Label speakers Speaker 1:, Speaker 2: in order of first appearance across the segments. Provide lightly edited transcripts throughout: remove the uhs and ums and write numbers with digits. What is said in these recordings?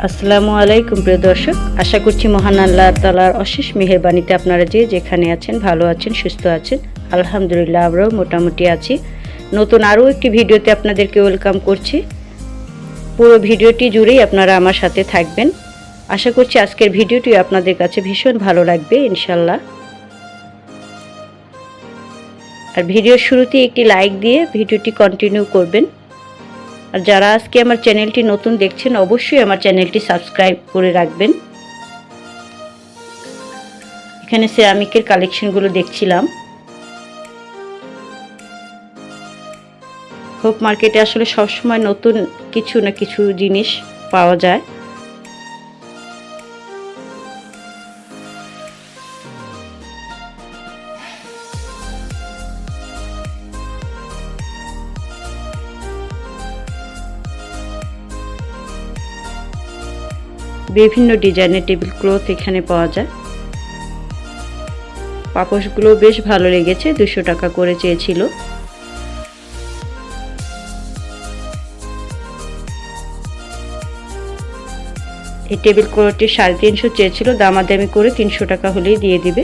Speaker 1: আসসালামু আলাইকুম প্রিয় দর্শক, আশা করছি মহান আল্লাহ তাআলার অশেষ মেহেরবানিতে আপনারা যে যেখানে আছেন ভালো আছেন, সুস্থ আছেন। আলহামদুলিল্লাহ আমরাও মোটামুটি আছি। নতুন আরও একটি ভিডিওতে আপনাদেরকে ওয়েলকাম করছি। পুরো ভিডিওটি জুড়েই আপনারা আমার সাথে থাকবেন। আশা করছি আজকের ভিডিওটি আপনাদের কাছে ভীষণ ভালো লাগবে ইনশাল্লাহ। আর ভিডিওর শুরুতেই একটি লাইক দিয়ে ভিডিওটি কন্টিনিউ করবেন। আর যারা আজকে আমার চ্যানেলটি নতুন দেখছেন অবশ্যই আমার চ্যানেলটি সাবস্ক্রাইব করে রাখবেন। এখানে সিরামিকের কালেকশনগুলো দেখছিলাম। হোপ মার্কেটে আসলে সবসময় নতুন কিছু না কিছু জিনিস পাওয়া যায়। বিভিন্ন ডিজাইনের টেবিল ক্লথ এখানে পাওয়া যায়। পাপোশগুলো বেশ ভালো লেগেছে, 200 টাকা করে চেয়েছিল। এই টেবিল ক্লথটি 350 চেয়েছিল, দামাদামি করে 300 টাকা হলেই দিয়ে দিবে।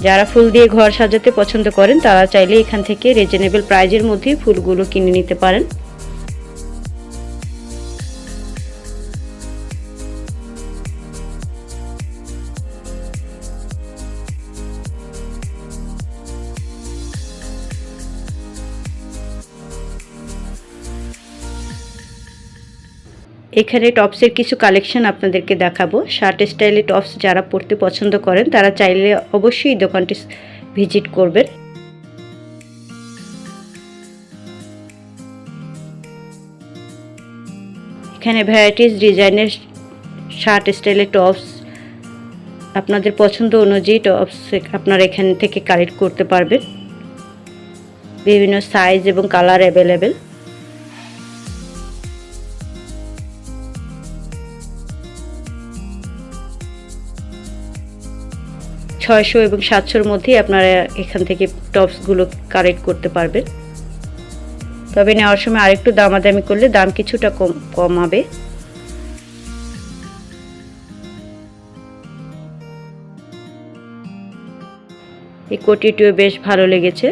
Speaker 1: যারা ফুল দিয়ে ঘর সাজাতে পছন্দ করেন তারা চাইলে এখান থেকে রিজনেবল প্রাইজের মধ্যে ফুলগুলো কিনে নিতে পারেন। এখানে টপসের কিছু কালেকশন আপনাদেরকে দেখাবো। শার্ট স্টাইলে টপস যারা পরতে পছন্দ করেন তারা চাইলে অবশ্যই দোকানটি ভিজিট করবেন। এখানে ভ্যারাইটিস ডিজাইনের শার্ট স্টাইলে টপস আপনাদের পছন্দ অনুযায়ী টপস আপনারা এখান থেকে কালেক্ট করতে পারবেন। বিভিন্ন সাইজ এবং কালার অ্যাভেলেবেল। ছয়শো এবং 700-র মধ্যেই আপনারা এখান থেকে টপসগুলো কালেক্ট করতে পারবেন। তবে নেওয়ার সময় আরেকটু দামাদামি করলে দাম কিছুটা কমাবে। এই কোটিটিও বেশ ভালো লেগেছে।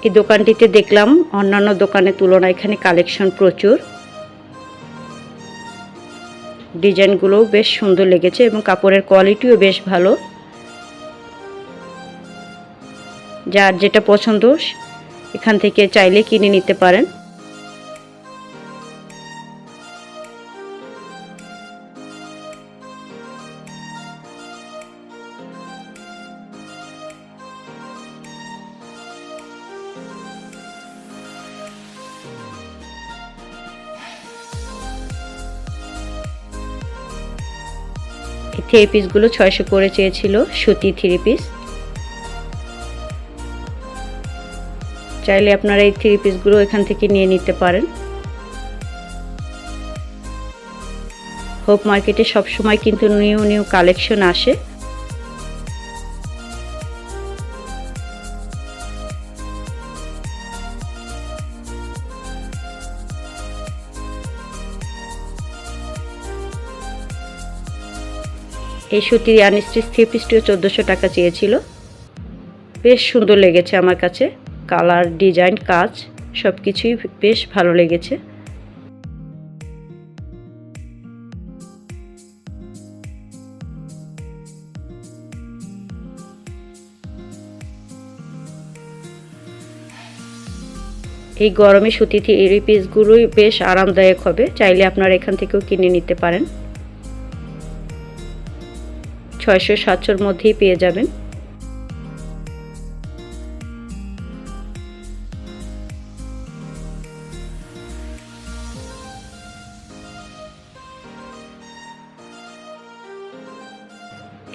Speaker 1: এই দোকানটিতে দেখলাম অন্যান্য দোকানের তুলনায় এখানে কালেকশন প্রচুর। ডিজাইনগুলোও বেশ সুন্দর লেগেছে এবং কাপড়ের কোয়ালিটিও বেশ ভালো। যার যেটা পছন্দ এখান থেকে চাইলে কিনে নিতে পারেন। এই 3 পিসগুলো 600 করে চেয়েছিল, সুতি 3 পিস। চাইলে আপনারা এই 3 পিসগুলো এখান থেকে নিয়ে নিতে পারেন। হোপ মার্কেটে সবসময় কিন্তু নিউ নিউ কালেকশন আসে। এই সুতির আনস্টিচ 3 পিসটিও 1400 টাকা চেয়েছিল। বেশ সুন্দর লেগেছে আমার কাছে। কালার, ডিজাইন, কাজ সব কিছুই বেশ ভালো লেগেছে। এই গরমে সুতি 3 পিসগুলোই বেশ আরামদায়ক হবে। চাইলে আপনারা এখান থেকেও কিনে নিতে পারেন। 600-700-র মধ্যেই পেয়ে যাবেন।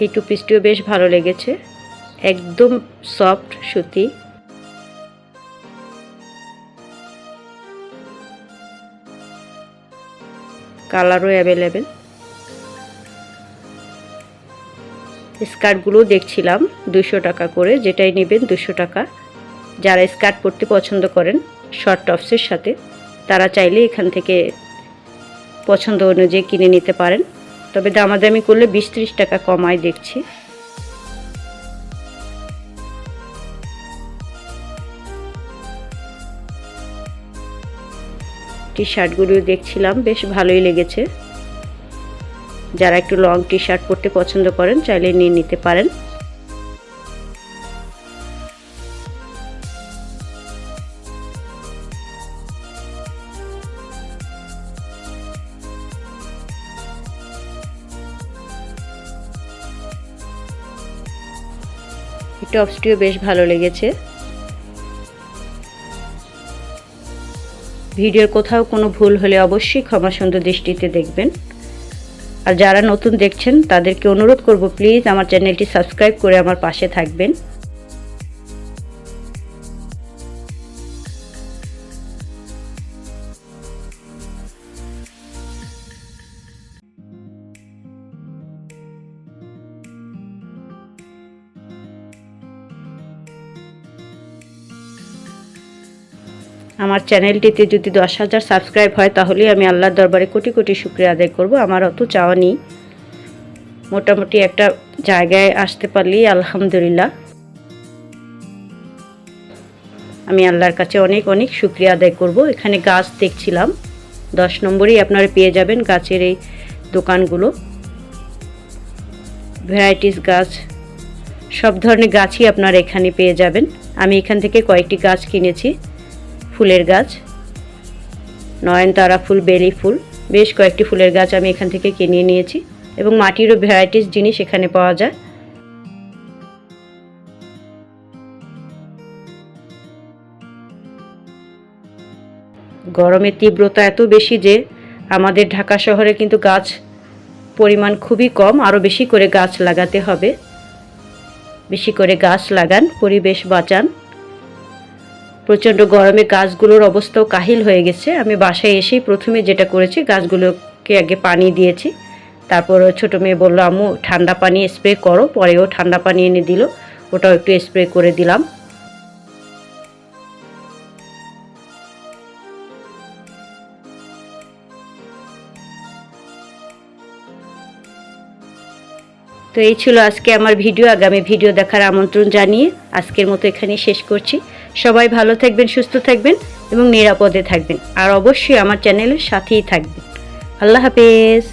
Speaker 1: এই 2 পিসটিও বেশ ভালো লেগেছে, একদম সফট সুতি। কালারও অ্যাভেলেবেল। স্কার্টগুলো দেখছিলাম 200 টাকা করে, যেটাই নেবেন 200 টাকা। যারা স্কার্ট পরতে পছন্দ করেন শর্ট টপসের সাথে, তারা চাইলে এখান থেকে পছন্দ অনুযায়ী কিনে নিতে পারেন। তবে দামাদামি করলে 20-30 টাকা কমায় দেখছি। টি শার্টগুলো দেখছিলাম, বেশ ভালোই লেগেছে। যারা একটু লং টি শার্ট পরতে পছন্দ করেন চাইলে নিয়ে নিতে পারেন। এই টপসটিও বেশ ভালো লেগেছে। ভিডিওর কোথাও কোনো ভুল হলে অবশ্যই ক্ষমা সুন্দর দৃষ্টিতে দেখবেন। আর যারা নতুন দেখছেন তাদেরকে অনুরোধ করব, প্লিজ আমার চ্যানেলটি সাবস্ক্রাইব করে আমার পাশে থাকবেন। আমার চ্যানেলটিতে যদি 10,000 সাবস্ক্রাইব হয় তাহলে আমি আল্লাহর দরবারে কোটি কোটি শুকরিয়া আদায় করব। আমার অত চাওয়া নেই, মোটামুটি একটা জায়গায় আসতে পারলেই আলহামদুলিল্লাহ। আমি আল্লাহর কাছে অনেক অনেক শুকরিয়া আদায় করব। এখানে গাছ দেখছিলাম, 10 নম্বরেই আপনারা পেয়ে যাবেন গাছের এই দোকানগুলো। ভ্যারাইটিস গাছ, সব ধরনের গাছই আপনারা এখানে পেয়ে যাবেন। আমি এখান থেকে কয়েকটি গাছ কিনেছি, ফুলের গাছ, নয়নতারা ফুল, বেলি ফুল, বেশ কয়েকটি ফুলের গাছ আমি এখান থেকে কিনে নিয়েছি। এবং মাটিরও ভ্যারাইটিস জিনিস এখানে পাওয়া যায়। গরমের তীব্রতা এত বেশি যে আমাদের ঢাকা শহরে কিন্তু গাছ পরিমাণ খুবই কম। আরও বেশি করে গাছ লাগাতে হবে। বেশি করে গাছ লাগান, পরিবেশ বাঁচান। প্রচণ্ড গরমে গাছগুলোর অবস্থাও কাহিল হয়ে গেছে। আমি বাসায় এসেই প্রথমে যেটা করেছি, গাছগুলোকে আগে পানি দিয়েছি। তারপর ছোটো মেয়ে বললো, আম্মু ঠান্ডা পানি স্প্রে করো। পরেও ঠান্ডা পানি এনে দিল, ওটাও একটু স্প্রে করে দিলাম। তো এই ছিল আজকে আমার ভিডিও। আগামী ভিডিও দেখার আমন্ত্রণ জানিয়ে আজকের মতো এখানেই শেষ করছি। সবাই ভালো থাকবেন, সুস্থ থাকবেন এবং নিরাপদে থাকবেন। আর অবশ্যই আমার চ্যানেলের সাথেই থাকবেন। আল্লাহ হাফেজ।